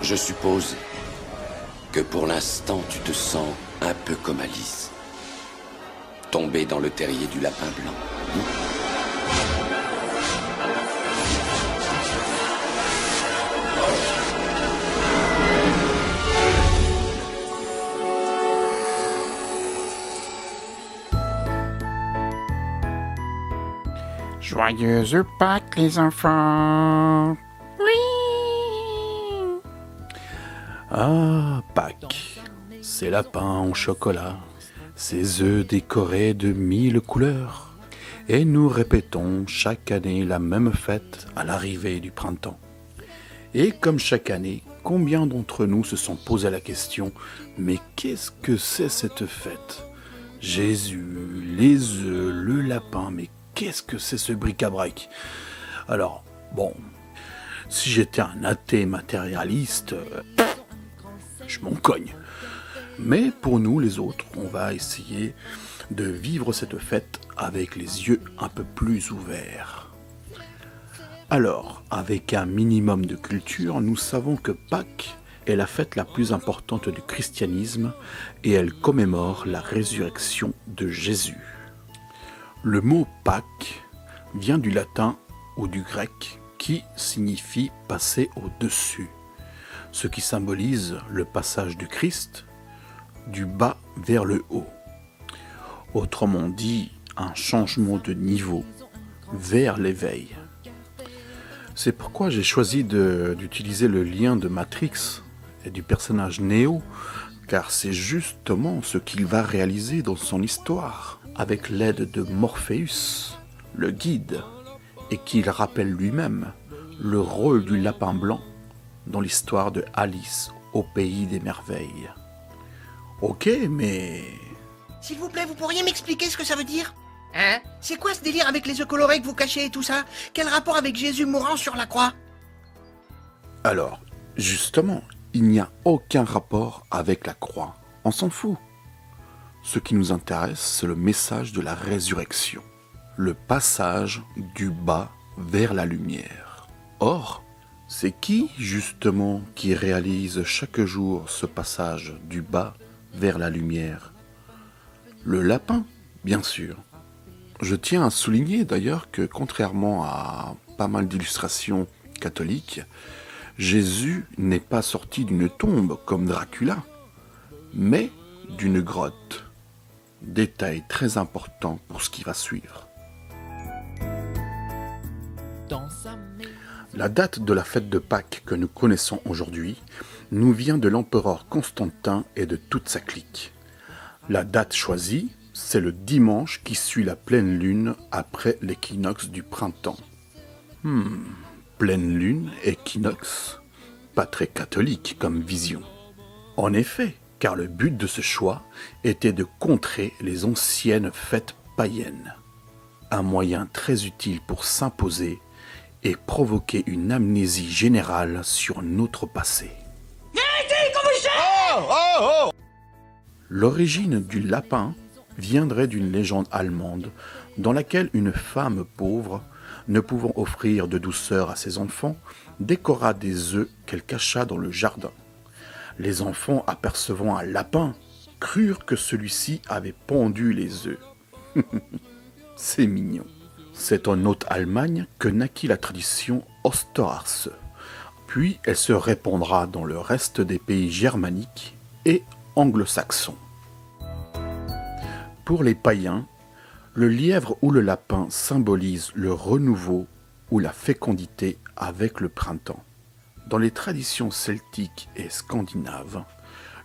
Je suppose que pour l'instant tu te sens un peu comme Alice, tombée dans le terrier du lapin blanc. Joyeuse Pâques, les enfants. Oui. Ah, Pâques, ces lapins au chocolat, ces œufs décorés de 1000 couleurs. Et nous répétons chaque année la même fête à l'arrivée du printemps. Et comme chaque année, combien d'entre nous se sont posé la question « Mais qu'est-ce que c'est cette fête ? Jésus, les œufs, le lapin, mais qu'est-ce que c'est ce bric-à-brac ?» Alors, bon, si j'étais un athée matérialiste, je m'en cogne. Mais pour nous les autres, on va essayer de vivre cette fête avec les yeux un peu plus ouverts. Alors, avec un minimum de culture, nous savons que Pâques est la fête la plus importante du christianisme et elle commémore la résurrection de Jésus. Le mot Pâques vient du latin ou du grec qui signifie passer au-dessus, ce qui symbolise le passage du Christ du bas vers le haut. Autrement dit, un changement de niveau vers l'éveil. C'est pourquoi j'ai choisi d'utiliser le lien de Matrix et du personnage Neo, car c'est justement ce qu'il va réaliser dans son histoire, avec l'aide de Morpheus, le guide, et qu'il rappelle lui-même le rôle du lapin blanc dans l'histoire de Alice au pays des merveilles. Ok, mais... S'il vous plaît, vous pourriez m'expliquer ce que ça veut dire ? Hein ? C'est quoi ce délire avec les œufs colorés que vous cachez et tout ça ? Quel rapport avec Jésus mourant sur la croix ? Alors, justement, il n'y a aucun rapport avec la croix. On s'en fout. Ce qui nous intéresse, c'est le message de la résurrection. Le passage du bas vers la lumière. Or, c'est qui, justement, qui réalise chaque jour ce passage du bas vers la lumière ? Le lapin, bien sûr. Je tiens à souligner d'ailleurs que, contrairement à pas mal d'illustrations catholiques, Jésus n'est pas sorti d'une tombe comme Dracula, mais d'une grotte. Détail très important pour ce qui va suivre. La date de la fête de Pâques que nous connaissons aujourd'hui nous vient de l'empereur Constantin et de toute sa clique. La date choisie, c'est le dimanche qui suit la pleine lune après l'équinoxe du printemps. Pleine lune, équinoxe, pas très catholique comme vision. En effet, car le but de ce choix était de contrer les anciennes fêtes païennes. Un moyen très utile pour s'imposer et provoquer une amnésie générale sur notre passé. L'origine du lapin viendrait d'une légende allemande dans laquelle une femme pauvre, ne pouvant offrir de douceur à ses enfants, décora des œufs qu'elle cacha dans le jardin. Les enfants, apercevant un lapin, crurent que celui-ci avait pondu les œufs. C'est mignon. C'est en Haute-Allemagne que naquit la tradition Osterhaase. Puis elle se répandra dans le reste des pays germaniques et anglo-saxons. Pour les païens, le lièvre ou le lapin symbolise le renouveau ou la fécondité avec le printemps. Dans les traditions celtiques et scandinaves,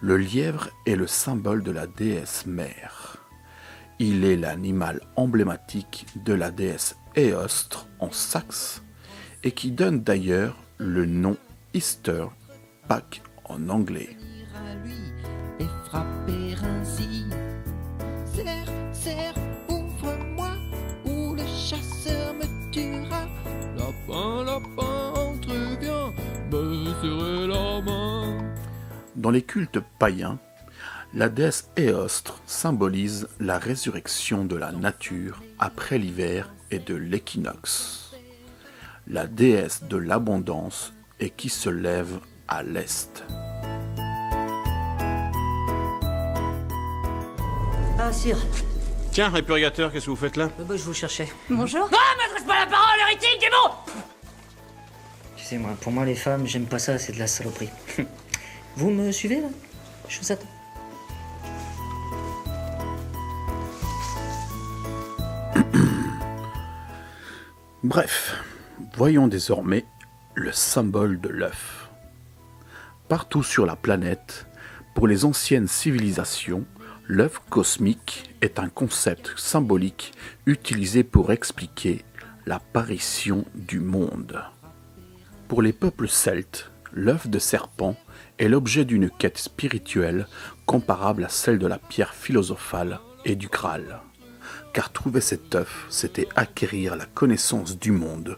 le lièvre est le symbole de la déesse mère. Il est l'animal emblématique de la déesse Eostre en saxe et qui donne d'ailleurs le nom Easter, Pâques en anglais. Et frapper ainsi. Serre, serre, ouvre-moi, ou le chasseur me tuera. Lapin, lapin, entre bien, me serrer la main. Dans les cultes païens, la déesse Eostre symbolise la résurrection de la nature après l'hiver et de l'équinoxe. La déesse de l'abondance et qui se lève à l'est. Ah, sire. Tiens, répurgateur, qu'est-ce que vous faites là? Je vous cherchais. Bonjour. M'adresse pas la parole, hérétique, démon! Tu sais, moi, pour moi, les femmes, j'aime pas ça, c'est de la saloperie. Vous me suivez, là? Je vous attends. Bref, voyons désormais le symbole de l'œuf. Partout sur la planète, pour les anciennes civilisations, l'œuf cosmique est un concept symbolique utilisé pour expliquer l'apparition du monde. Pour les peuples celtes, l'œuf de serpent est l'objet d'une quête spirituelle comparable à celle de la pierre philosophale et du Graal. Car trouver cet œuf, c'était acquérir la connaissance du monde,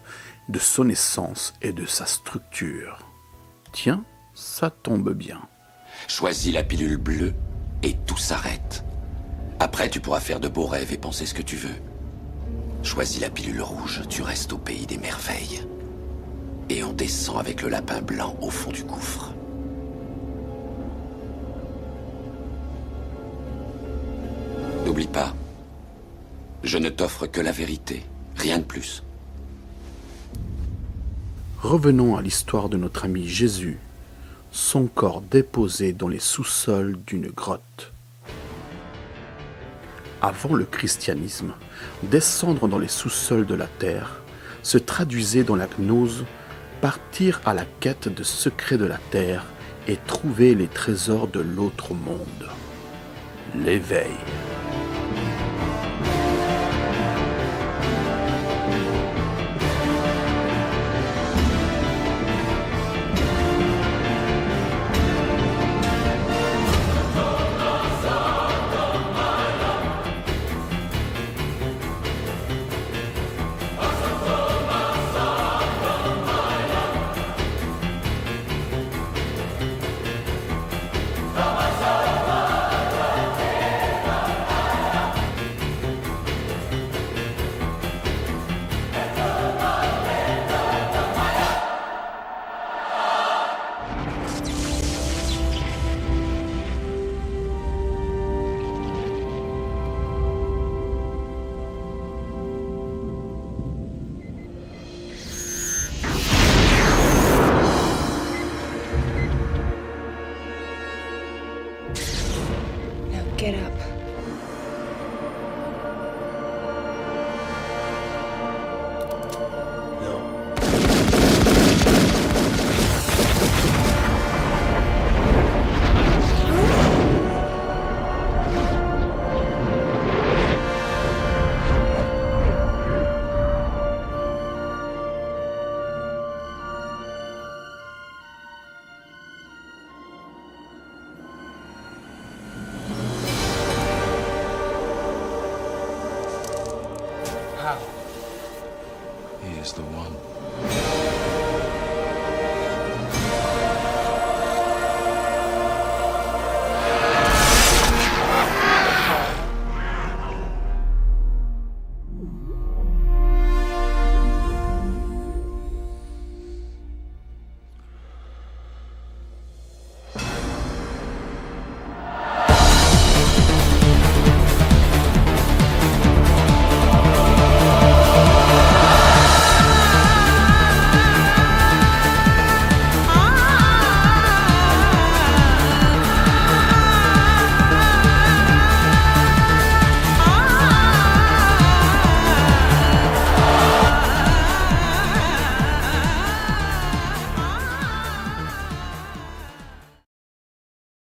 de son essence et de sa structure. Tiens, ça tombe bien. Choisis la pilule bleue et tout s'arrête. Après, tu pourras faire de beaux rêves et penser ce que tu veux. Choisis la pilule rouge, tu restes au pays des merveilles. Et on descend avec le lapin blanc au fond du gouffre. N'oublie pas, je ne t'offre que la vérité, rien de plus. Revenons à l'histoire de notre ami Jésus, son corps déposé dans les sous-sols d'une grotte. Avant le christianisme, descendre dans les sous-sols de la terre se traduisait dans la gnose, partir à la quête de secrets de la terre et trouver les trésors de l'autre monde. L'éveil. Get up. He is the one.